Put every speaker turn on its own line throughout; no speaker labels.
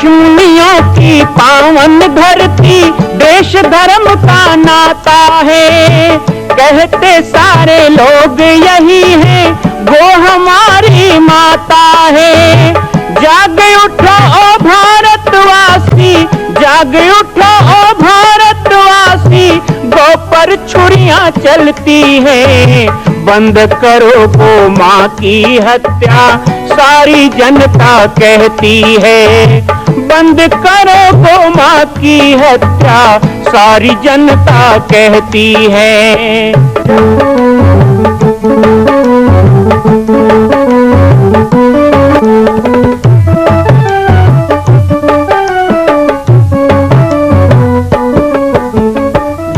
ऋषिमुनियों की पावन धरती, देश धर्म का नाता है। कहते सारे लोग यही है, वो हमारी माता है। जाग उठो ओ भारतवासी, जाग उठो ओ भारतवासी, गौ पर छुरियां चलती हैं। बंद करो गौ माँ की हत्या, सारी जनता कहती है। बंद करो गौ माँ की हत्या, सारी जनता कहती है।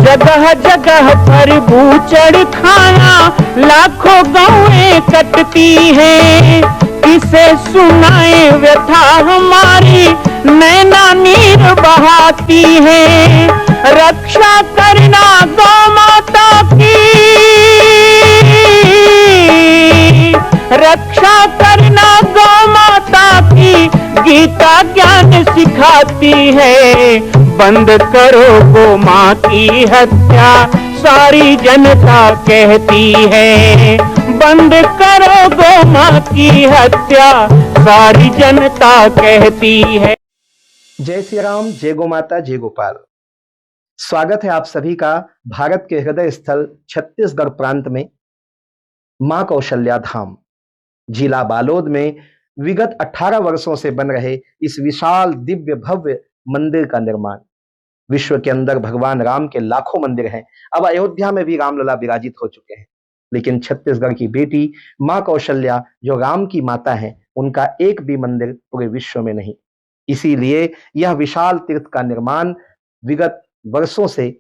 जगह जगह पर बूचड़ खाना, लाखों गौएं कटती हैं। किसे सुनाए व्यथा हमारी, नैना नीर बहाती है। रक्षा करना गौ माता की, रक्षा करना गौ माता की, गीता ज्ञान सिखाती है। बंद करो गौ माँ की हत्या, सारी जनता कहती है। बंद करो गौ माँ की हत्या, सारी जनता कहती है।
जय श्री राम, जय गौ माता, जय गोपाल। स्वागत है आप सभी का भारत के हृदय स्थल छत्तीसगढ़ प्रांत में मां कौशल्या धाम जिला बालोद में विगत 18 वर्षों से बन रहे इस विशाल दिव्य भव्य मंदिर का निर्माण। विश्व के अंदर भगवान राम के लाखों मंदिर हैं। अब अयोध्या में भी रामलला विराजित हो चुके हैं, लेकिन छत्तीसगढ़ की बेटी मां कौशल्या जो राम की माता है, उनका एक भी मंदिर पूरे विश्व में नहीं। इसीलिए यह विशाल तीर्थ का निर्माण विगत वर्षों से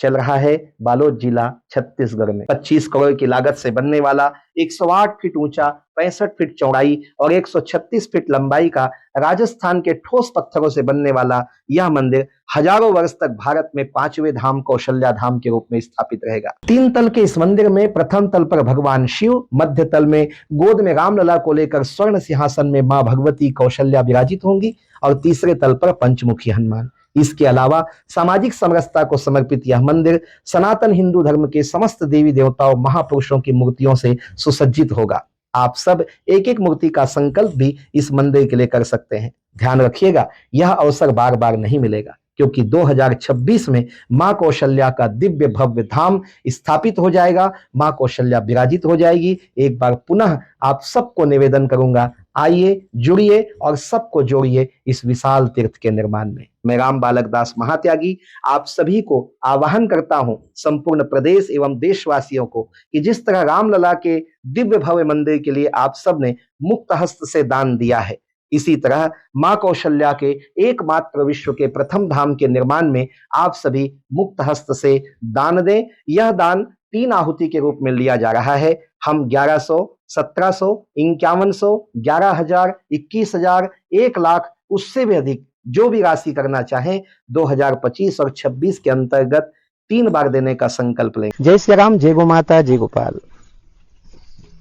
चल रहा है बालोद जिला छत्तीसगढ़ में। 25 करोड़ की लागत से बनने वाला 108 फीट ऊंचा, 65 फीट चौड़ाई और 136 फीट लंबाई का राजस्थान के ठोस पत्थरों से बनने वाला यह मंदिर हजारों वर्ष तक भारत में 5वें धाम कौशल्या धाम के रूप में स्थापित रहेगा। 3 तल के इस मंदिर में प्रथम तल पर भगवान शिव, मध्य तल में गोद में रामलला को लेकर स्वर्ण सिंहासन में मां भगवती कौशल्या विराजित होंगी और तीसरे तल पर पंचमुखी हनुमान। इसके अलावा सामाजिक समरसता को समर्पित यह मंदिर सनातन हिंदू धर्म के समस्त देवी देवताओं महापुरुषों की मूर्तियों से सुसज्जित होगा। आप सब एक एक मूर्ति का संकल्प भी इस मंदिर के लिए कर सकते हैं। ध्यान रखिएगा, यह अवसर बार बार नहीं मिलेगा, क्योंकि 2026 में मां कौशल्या का दिव्य भव्य धाम स्थापित हो जाएगा। मां कौशल्या विराजित हो जाएगी। एक बार पुनः आप सबको निवेदन करूंगा, आइए, जुड़िए और सबको जोड़िए इस विशाल तीर्थ के निर्माण में। मैं राम बालक दास महात्यागी आप सभी को आह्वान करता हूं, संपूर्ण प्रदेश एवं देशवासियों को, कि जिस तरह रामलला के दिव्य भव्य मंदिर के लिए आप सब ने मुक्त हस्त से दान दिया है, इसी तरह मां कौशल्या के एकमात्र विश्व के प्रथम धाम के निर्माण में आप सभी मुक्त हस्त से दान दें। यह दान 3 आहुति के रूप में लिया जा रहा है। हम 1100, 1700, 5100, 11,000, 21,000, 1 लाख, उससे भी अधिक जो भी राशि करना चाहें 2025 और 26 के अंतर्गत 3 बार देने का संकल्प लें।
जय श्री राम, जय गौ माता, जय गोपाल।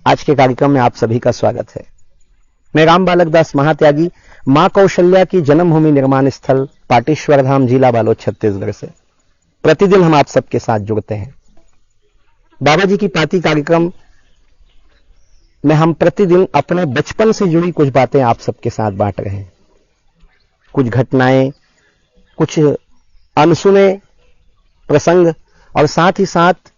आज के कार्यक्रम में आप सभी का स्वागत है। मैं राम बालक दास महात्यागी मां कौशल्या की जन्मभूमि निर्माण स्थल पाटेश्वर धाम जिला बालोद छत्तीसगढ़ से प्रतिदिन हम आप सबके साथ जुड़ते हैं। बाबा जी की पाती कार्यक्रम में हम प्रतिदिन अपने बचपन से जुड़ी कुछ बातें आप सबके साथ बांट रहे हैं। कुछ घटनाएं, कुछ अनसुने प्रसंग और साथ ही साथ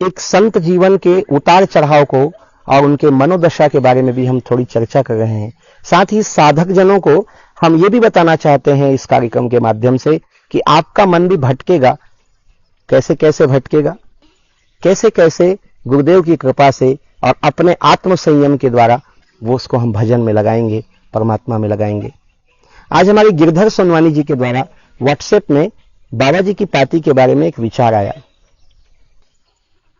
एक संत जीवन के उतार चढ़ाव को और उनके मनोदशा के बारे में भी हम थोड़ी चर्चा कर रहे हैं। साथ ही साधक जनों को हम ये भी बताना चाहते हैं इस कार्यक्रम के माध्यम से कि आपका मन भी भटकेगा, कैसे कैसे भटकेगा, कैसे कैसे गुरुदेव की कृपा से और अपने आत्म संयम के द्वारा वो उसको हम भजन में लगाएंगे, परमात्मा में लगाएंगे। आज हमारी गिरधर सोनवानी जी के द्वारा व्हाट्सएप में बाबा जी की पाती के बारे में एक विचार आया।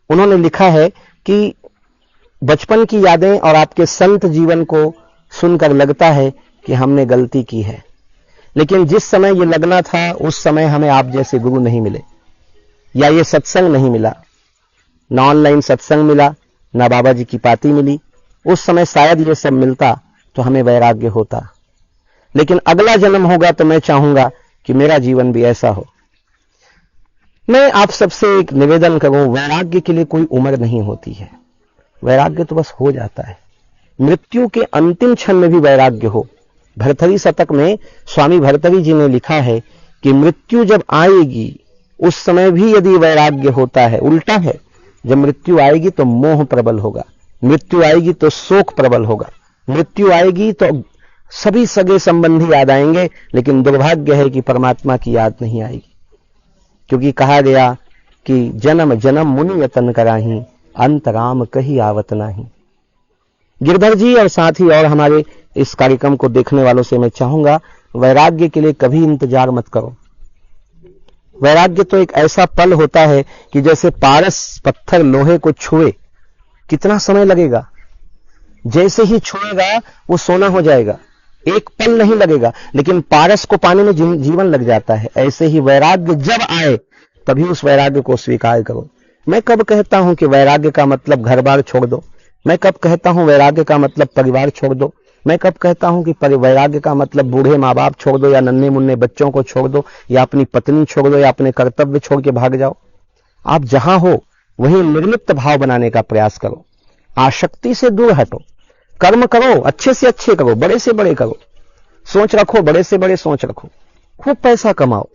उन्होंने लिखा है कि बचपन की यादें और आपके संत जीवन को सुनकर लगता है कि हमने गलती की है, लेकिन जिस समय ये लगना था उस समय हमें आप जैसे गुरु नहीं मिले, या ये सत्संग नहीं मिला, ना ऑनलाइन सत्संग मिला, ना बाबा जी की पाती मिली। उस समय शायद ये सब मिलता तो हमें वैराग्य होता। लेकिन अगला जन्म होगा तो मैं चाहूंगा कि मेरा जीवन भी ऐसा हो। मैं आप सबसे एक निवेदन करूं, वैराग्य के लिए कोई उम्र नहीं होती है, वैराग्य तो बस हो जाता है। मृत्यु के अंतिम क्षण में भी वैराग्य हो। भर्तृहरि शतक में स्वामी भर्तृहरि जी ने लिखा है कि मृत्यु जब आएगी उस समय भी यदि वैराग्य होता है, उल्टा है, जब मृत्यु आएगी तो मोह प्रबल होगा, मृत्यु आएगी तो शोक प्रबल होगा, मृत्यु आएगी तो सभी सगे संबंधी याद आएंगे, लेकिन दुर्भाग्य है कि परमात्मा की याद नहीं आएगी। क्योंकि कहा गया कि जन्म जन्म मुनि यतन कराही, अंत राम कही आवत नाही। गिरधर जी और साथ ही और हमारे इस कार्यक्रम को देखने वालों से मैं चाहूंगा, वैराग्य के लिए कभी इंतजार मत करो। वैराग्य तो एक ऐसा पल होता है कि जैसे पारस पत्थर लोहे को छुए, कितना समय लगेगा, जैसे ही छुएगा वो सोना हो जाएगा, एक पल नहीं लगेगा, लेकिन पारस को पाने में जीवन लग जाता है। ऐसे ही वैराग्य जब आए तभी उस वैराग्य को स्वीकार करो। मैं कब कहता हूं कि वैराग्य का मतलब घर बार छोड़ दो, मैं कब कहता हूं वैराग्य का मतलब परिवार छोड़ दो, मैं कब कहता हूं कि वैराग्य का मतलब बूढ़े माँ बाप छोड़ दो या नन्हे मुन्ने बच्चों को छोड़ दो या अपनी पत्नी छोड़ दो या अपने कर्तव्य छोड़ के भाग जाओ। आप जहां हो वहीं निर्लिप्त भाव बनाने का प्रयास करो, आसक्ति से दूर हटो, कर्म करो, अच्छे से अच्छे करो, बड़े से बड़े करो, सोच रखो, बड़े से बड़े सोच रखो, खूब पैसा कमाओ,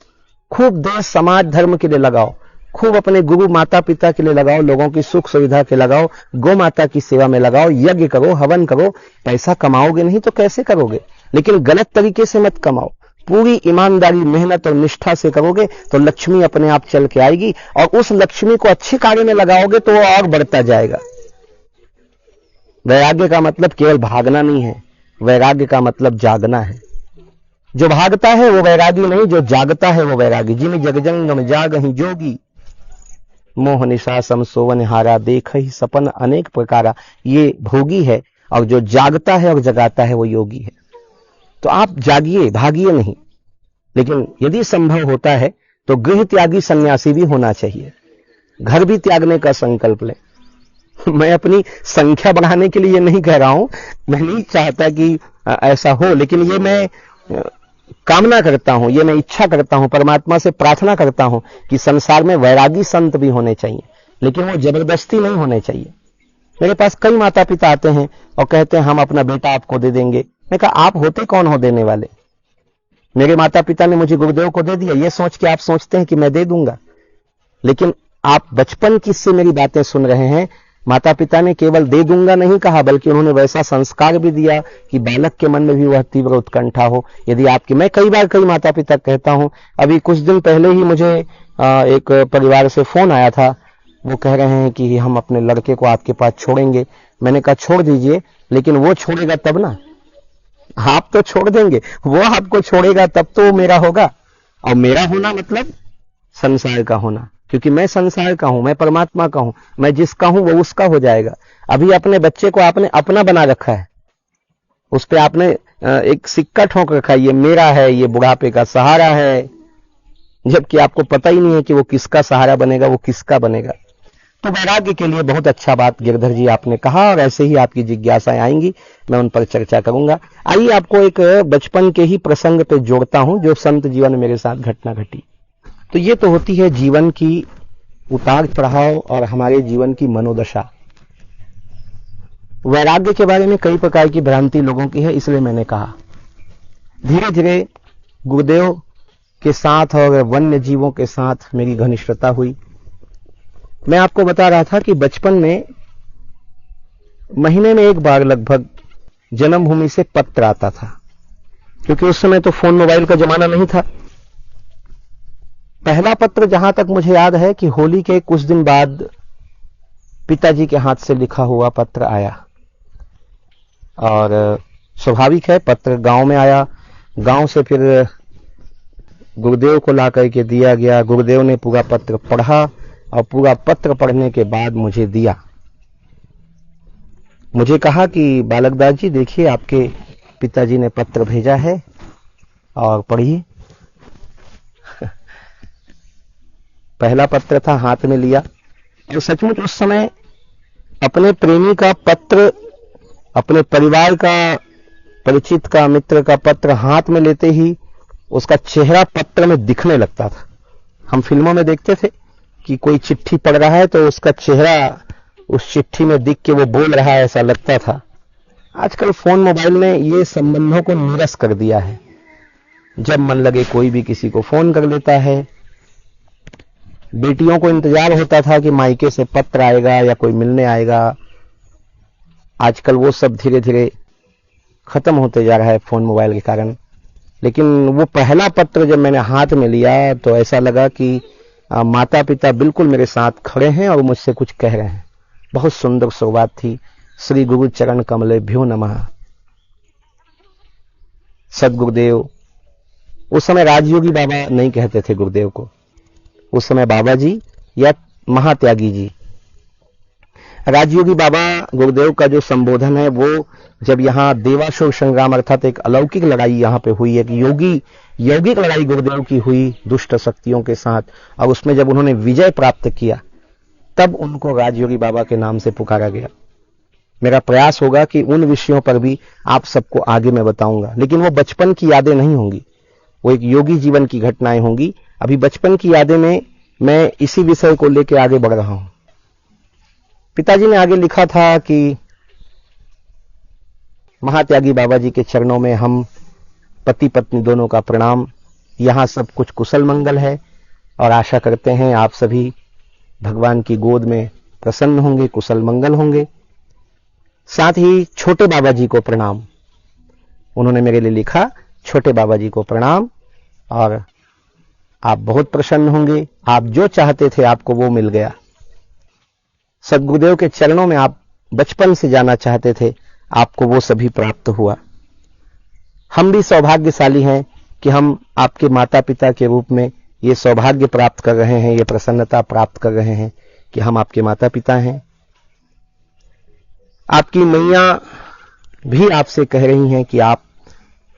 खूब देश समाज धर्म के लिए लगाओ, खूब अपने गुरु माता पिता के लिए लगाओ, लोगों की सुख सुविधा के लगाओ, गौ माता की सेवा में लगाओ, यज्ञ करो, हवन करो। पैसा कमाओगे नहीं तो कैसे करोगे, लेकिन गलत तरीके से मत कमाओ, पूरी ईमानदारी मेहनत और निष्ठा से करोगे तो लक्ष्मी अपने आप चल के आएगी, और उस लक्ष्मी को अच्छे कार्य में लगाओगे तो वो और बढ़ता जाएगा। वैराग्य का मतलब केवल भागना नहीं है, वैराग्य का मतलब जागना है। जो भागता है वो वैरागी नहीं, जो जागता है वो वैरागी। जिन जगजंगम जागहि जोगी, मोह निशा सम सोवन हारा, देख ही सपन अनेक प्रकारा। ये भोगी है, और जो जागता है और जगाता है वो योगी है। तो आप जागिए, भागिए नहीं, लेकिन यदि संभव होता है तो गृह त्यागी सन्यासी भी होना चाहिए, घर भी त्यागने का संकल्प लें। मैं अपनी संख्या बढ़ाने के लिए ये नहीं कह रहा हूं, मैं नहीं चाहता कि ऐसा हो, लेकिन ये मैं कामना करता हूं, ये मैं इच्छा करता हूं, परमात्मा से प्रार्थना करता हूं कि संसार में वैरागी संत भी होने चाहिए, लेकिन वो जबरदस्ती नहीं होने चाहिए। मेरे पास कई माता पिता आते हैं और कहते हैं हम अपना बेटा आपको दे देंगे। मैं कहा आप होते कौन हो देने वाले? मेरे माता पिता ने मुझे गुरुदेव को दे दिया, ये सोच के आप सोचते हैं कि मैं दे दूंगा, लेकिन आप बचपन की से मेरी बातें सुन रहे हैं। माता पिता ने केवल दे दूंगा नहीं कहा, बल्कि उन्होंने वैसा संस्कार भी दिया कि बालक के मन में भी वह तीव्र उत्कंठा हो। यदि आपके, मैं कई बार कई माता पिता कहता हूं, अभी कुछ दिन पहले ही मुझे एक परिवार से फोन आया था, वो कह रहे हैं कि हम अपने लड़के को आपके पास छोड़ेंगे। मैंने कहा छोड़ दीजिए, लेकिन वो छोड़ेगा तब ना, आप तो छोड़ देंगे, वो आपको छोड़ेगा तब तो मेरा होगा। और मेरा होना मतलब संसार का होना, क्योंकि मैं संसार का हूं, मैं परमात्मा का हूं, मैं जिसका हूं वो उसका हो जाएगा। अभी अपने बच्चे को आपने अपना बना रखा है, उस पे आपने एक सिक्का ठोक रखा है, ये मेरा है, ये बुढ़ापे का सहारा है, जबकि आपको पता ही नहीं है कि वो किसका सहारा बनेगा, वो किसका बनेगा। तो वैराग्य के लिए बहुत अच्छा बात गिरधर जी आपने कहा, और ऐसे ही आपकी जिज्ञासाएं आएंगी, मैं उन पर चर्चा करूंगा। आइए आपको एक बचपन के ही प्रसंग पे जोड़ता हूं जो संत जीवन में मेरे साथ घटना घटी। तो ये तो होती है जीवन की उतार चढ़ाव और हमारे जीवन की मनोदशा। वैराग्य के बारे में कई प्रकार की भ्रांति लोगों की है, इसलिए मैंने कहा धीरे धीरे गुरुदेव के साथ और वन्य जीवों के साथ मेरी घनिष्ठता हुई। मैं आपको बता रहा था कि बचपन में महीने में एक बार लगभग जन्मभूमि से पत्र आता था, क्योंकि उस समय तो फोन मोबाइल का जमाना नहीं था। पहला पत्र जहां तक मुझे याद है कि होली के कुछ दिन बाद पिताजी के हाथ से लिखा हुआ पत्र आया, और स्वाभाविक है पत्र गांव में आया, गांव से फिर गुरुदेव को ला करके दिया गया। गुरुदेव ने पूरा पत्र पढ़ा और पूरा पत्र पढ़ने के बाद मुझे दिया। मुझे कहा कि बालकदास जी देखिए आपके पिताजी ने पत्र भेजा है और पढ़िए। पहला पत्र था, हाथ में लिया, जो सचमुच उस समय अपने प्रेमी का पत्र, अपने परिवार का परिचित का, मित्र का पत्र हाथ में लेते ही उसका चेहरा पत्र में दिखने लगता था। हम फिल्मों में देखते थे कि कोई चिट्ठी पढ़ रहा है तो उसका चेहरा उस चिट्ठी में दिख के वो बोल रहा है, ऐसा लगता था। आजकल फोन मोबाइल ने ये संबंधों को नीरस कर दिया है। जब मन लगे कोई भी किसी को फोन कर लेता है। बेटियों को इंतजार होता था कि मायके से पत्र आएगा या कोई मिलने आएगा। आजकल वो सब धीरे धीरे खत्म होते जा रहा है फोन मोबाइल के कारण। लेकिन वो पहला पत्र जब मैंने हाथ में लिया तो ऐसा लगा कि माता पिता बिल्कुल मेरे साथ खड़े हैं और मुझसे कुछ कह रहे हैं। बहुत सुंदर शुरुआत थी। श्री गुरु चरण कमलेभ्यो नमः। सदगुरुदेव, उस समय राजयोगी बाबा नहीं कहते थे गुरुदेव को, उस समय बाबा जी या महात्यागी जी। राजयोगी बाबा गुरुदेव का जो संबोधन है वो जब यहाँ देवासुर संग्राम अर्थात एक अलौकिक लड़ाई यहाँ पे हुई, एक यौगिक लड़ाई गुरुदेव की हुई दुष्ट शक्तियों के साथ, और उसमें जब उन्होंने विजय प्राप्त किया तब उनको राजयोगी बाबा के नाम से पुकारा गया। मेरा प्रयास होगा कि उन विषयों पर भी आप सबको आगे मैं बताऊंगा, लेकिन वो बचपन की यादें नहीं होंगी, वो एक योगी जीवन की घटनाएं होंगी। अभी बचपन की यादें में मैं इसी विषय को लेकर आगे बढ़ रहा हूं। पिताजी ने आगे लिखा था कि महात्यागी बाबा जी के चरणों में हम पति पत्नी दोनों का प्रणाम। यहां सब कुछ कुशल मंगल है और आशा करते हैं आप सभी भगवान की गोद में प्रसन्न होंगे, कुशल मंगल होंगे। साथ ही छोटे बाबा जी को प्रणाम। उन्होंने मेरे लिए लिखा, छोटे बाबा जी को प्रणाम और आप बहुत प्रसन्न होंगे। आप जो चाहते थे आपको वो मिल गया। सदगुरुदेव के चरणों में आप बचपन से जाना चाहते थे, आपको वो सभी प्राप्त हुआ। हम भी सौभाग्यशाली हैं कि हम आपके माता पिता के रूप में ये सौभाग्य प्राप्त कर रहे हैं, ये प्रसन्नता प्राप्त कर रहे हैं कि हम आपके माता पिता हैं। आपकी मैया भी आपसे कह रही हैं कि आप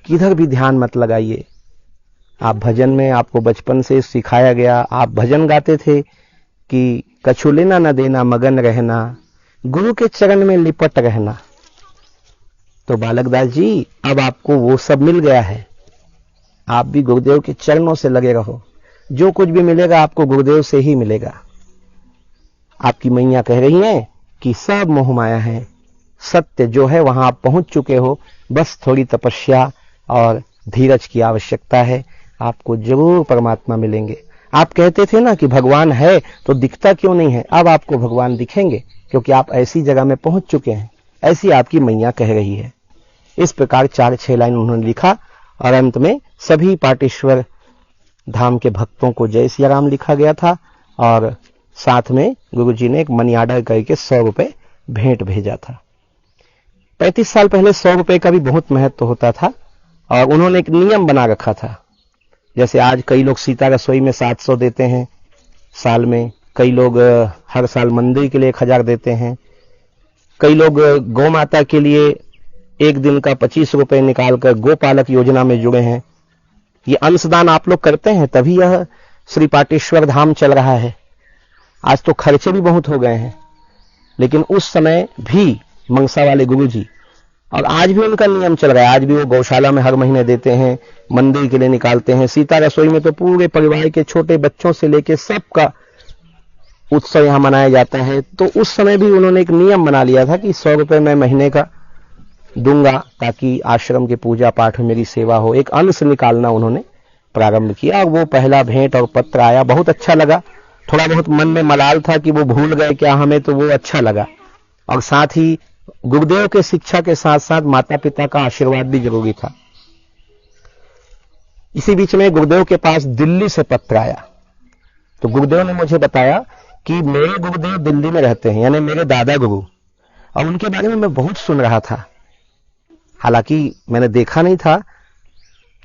किधर भी ध्यान मत लगाइए। आप भजन में, आपको बचपन से सिखाया गया, आप भजन गाते थे कि कछु लेना न देना मगन रहना, गुरु के चरण में लिपट रहना। तो बालकदास जी, अब आपको वो सब मिल गया है। आप भी गुरुदेव के चरणों से लगे रहो। जो कुछ भी मिलेगा आपको गुरुदेव से ही मिलेगा। आपकी मैया कह रही हैं कि सब मोह माया है, सत्य जो है वहां आप पहुंच चुके हो, बस थोड़ी तपस्या और धीरज की आवश्यकता है, आपको जरूर परमात्मा मिलेंगे। आप कहते थे ना कि भगवान है तो दिखता क्यों नहीं है, अब आपको भगवान दिखेंगे क्योंकि आप ऐसी जगह में पहुंच चुके हैं। ऐसी आपकी मैया कह रही है। इस प्रकार 4-6 लाइन उन्होंने लिखा और अंत में सभी पाटेश्वर धाम के भक्तों को जय सिया राम लिखा गया था और साथ में गुरुजी ने एक मनी ऑर्डर करके 100 रुपए भेंट भेजा था। 35 साल पहले 100 रुपए का भी बहुत महत्व होता था और उन्होंने एक नियम बना रखा था। जैसे आज कई लोग सीता रसोई में 700 देते हैं साल में, कई लोग हर साल मंदिर के लिए 1000 देते हैं, कई लोग गौ माता के लिए एक दिन का 25 रुपए निकालकर गोपालक योजना में जुड़े हैं। ये अंशदान आप लोग करते हैं, तभी यह श्री पाटेश्वर धाम चल रहा है। आज तो खर्चे भी बहुत हो गए हैं, लेकिन उस समय भी मंगसा वाले गुरुजी, और आज भी उनका नियम चल रहा है। आज भी वो गौशाला में हर महीने देते हैं, मंदिर के लिए निकालते हैं। सीता रसोई में तो पूरे परिवार के छोटे बच्चों से लेकर सबका उत्सव यहां मनाया जाता है। तो उस समय भी उन्होंने एक नियम बना लिया था कि 100 रुपए मैं महीने का दूंगा ताकि आश्रम के पूजा पाठ में मेरी सेवा हो। एक अंश निकालना उन्होंने प्रारंभ किया और वो पहला भेंट और पत्र आया, बहुत अच्छा लगा। थोड़ा बहुत मन में मलाल था कि वो भूल गए क्या हमें, तो वो अच्छा लगा। और साथ ही गुरुदेव के शिक्षा के साथ साथ माता पिता का आशीर्वाद भी जरूरी था। इसी बीच में गुरुदेव के पास दिल्ली से पत्र आया, तो गुरुदेव ने मुझे बताया कि मेरे गुरुदेव दिल्ली में रहते हैं, यानी मेरे दादा गुरु, और उनके बारे में मैं बहुत सुन रहा था। हालांकि मैंने देखा नहीं था,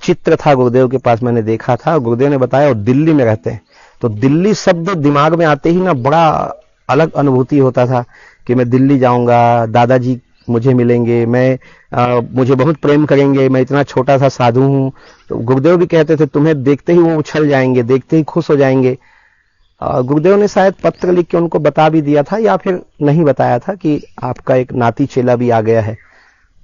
चित्र था गुरुदेव के पास, मैंने देखा था। गुरुदेव ने बताया और दिल्ली में रहते हैं। तो दिल्ली शब्द दिमाग में आते ही ना बड़ा अलग अनुभूति होता था कि मैं दिल्ली जाऊंगा, दादाजी मुझे मिलेंगे, मुझे बहुत प्रेम करेंगे, मैं इतना छोटा सा साधु हूं। तो गुरुदेव भी कहते थे तुम्हें देखते ही वो उछल जाएंगे, देखते ही खुश हो जाएंगे। गुरुदेव ने शायद पत्र लिख के उनको बता भी दिया था या फिर नहीं बताया था कि आपका एक नाती चेला भी आ गया है।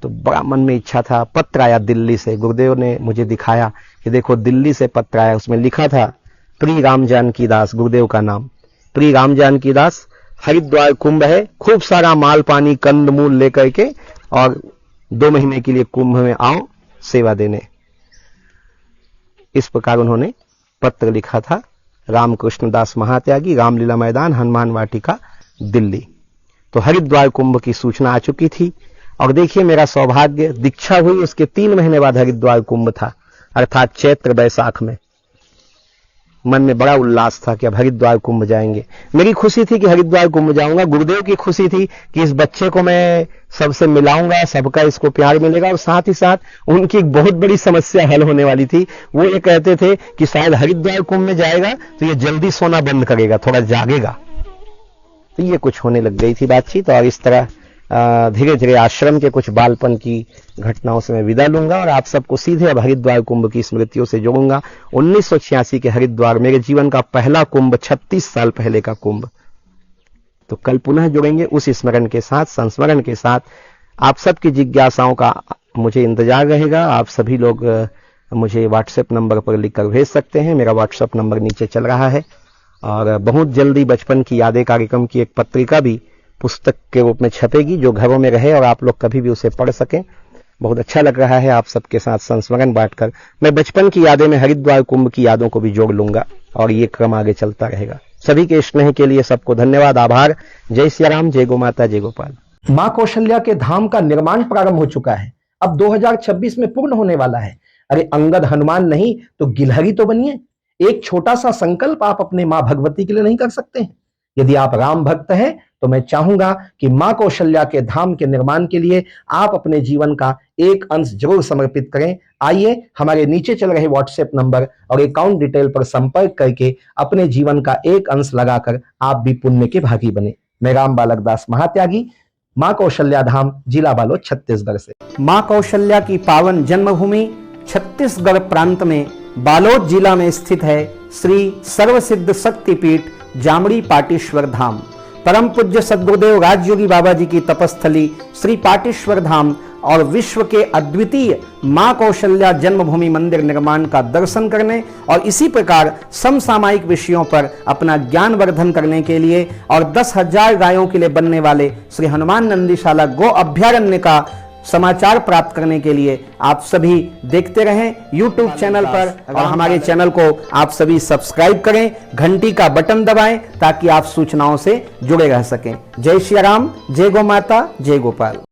तो बड़ा मन में इच्छा था। पत्र आया दिल्ली से, गुरुदेव ने मुझे दिखाया कि देखो दिल्ली से पत्र आया, उसमें लिखा था प्रिय राम जानकी दास, गुरुदेव का नाम, प्रिय राम जानकी दास, हरिद्वार कुंभ है, खूब सारा माल पानी कंद मूल लेकर के और 2 महीने के लिए कुंभ में आओ सेवा देने। इस प्रकार उन्होंने पत्र लिखा था। रामकृष्ण दास महात्यागी, रामलीला मैदान, हनुमान वाटिका, दिल्ली। तो हरिद्वार कुंभ की सूचना आ चुकी थी और देखिए मेरा सौभाग्य, दीक्षा हुई उसके 3 महीने बाद हरिद्वार कुंभ था, अर्थात चैत्र बैसाख में। मन में बड़ा उल्लास था कि अब हरिद्वार कुंभ जाएंगे। मेरी खुशी थी कि हरिद्वार कुंभ जाऊंगा, गुरुदेव की खुशी थी कि इस बच्चे को मैं सबसे मिलाऊंगा, सबका इसको प्यार मिलेगा, और साथ ही साथ उनकी एक बहुत बड़ी समस्या हल होने वाली थी। वो ये कहते थे कि शायद हरिद्वार कुंभ में जाएगा तो ये जल्दी सोना बंद करेगा, थोड़ा जागेगा। तो ये कुछ होने लग गई थी बातचीत, और इस तरह धीरे धीरे आश्रम के कुछ बालपन की घटनाओं से मैं विदा लूंगा और आप सबको सीधे अब हरिद्वार कुंभ की स्मृतियों से जोड़ूंगा। 1986 के हरिद्वार मेरे जीवन का पहला कुंभ, 36 साल पहले का कुंभ। तो कल पुनः जुड़ेंगे उस स्मरण के साथ, संस्मरण के साथ। आप सबकी जिज्ञासाओं का मुझे इंतजार रहेगा। आप सभी लोग मुझे व्हाट्सएप नंबर पर लिखकर भेज सकते हैं। मेरा व्हाट्सएप नंबर नीचे चल रहा है। और बहुत जल्दी बचपन की यादें कार्यक्रम की एक पत्रिका भी पुस्तक के रूप में छपेगी, जो घरों में रहे और आप लोग कभी भी उसे पढ़ सकें। बहुत अच्छा लग रहा है आप सबके साथ संस्मरण बांटकर। मैं बचपन की यादें में हरिद्वार कुंभ की यादों को भी जोड़ लूंगा और ये क्रम आगे चलता रहेगा। सभी के स्नेह के लिए सबको धन्यवाद, आभार। जय सिया राम, जय गो माता, जय गोपाल।
मां कौशल्या के धाम का निर्माण प्रारंभ हो चुका है, अब 2026 में पूर्ण होने वाला है। अरे अंगद हनुमान नहीं तो गिलहरी तो बनिए। एक छोटा सा संकल्प आप अपने मां भगवती के लिए नहीं कर सकते हैं? यदि आप राम भक्त हैं तो मैं चाहूंगा कि मां कौशल्या के धाम के निर्माण के लिए आप अपने जीवन का एक अंश जरूर समर्पित करें। आइए हमारे नीचे चल रहे व्हाट्सएप नंबर और अकाउंट डिटेल पर संपर्क करके अपने जीवन का एक अंश लगाकर आप भी पुण्य के भागी बने। मैं राम बालक दास महात्यागी, मां कौशल्या धाम, जिला बालोद, छत्तीसगढ़ से।
मां कौशल्या की पावन जन्मभूमि छत्तीसगढ़ प्रांत में बालोद जिला में स्थित है श्री सर्वसिद्ध शक्तिपीठ जामड़ी पाटेश्वर धाम। परम पूज्य सद्गुरुदेव राजयोगी बाबा जी की तपस्थली श्री पाटेश्वर धाम और विश्व के अद्वितीय मां कौशल्या जन्मभूमि मंदिर निर्माण का दर्शन करने और इसी प्रकार समसामयिक विषयों पर अपना ज्ञान वर्धन करने के लिए और 10,000 गायों के लिए बनने वाले श्री हनुमान नंदीशाला गो अभ्यारण्य का समाचार प्राप्त करने के लिए आप सभी देखते रहें YouTube चैनल पर, और हमारे चैनल को आप सभी सब्सक्राइब करें, घंटी का बटन दबाएं ताकि आप सूचनाओं से जुड़े रह सकें। जय श्री राम, जय गो माता, जय गोपाल।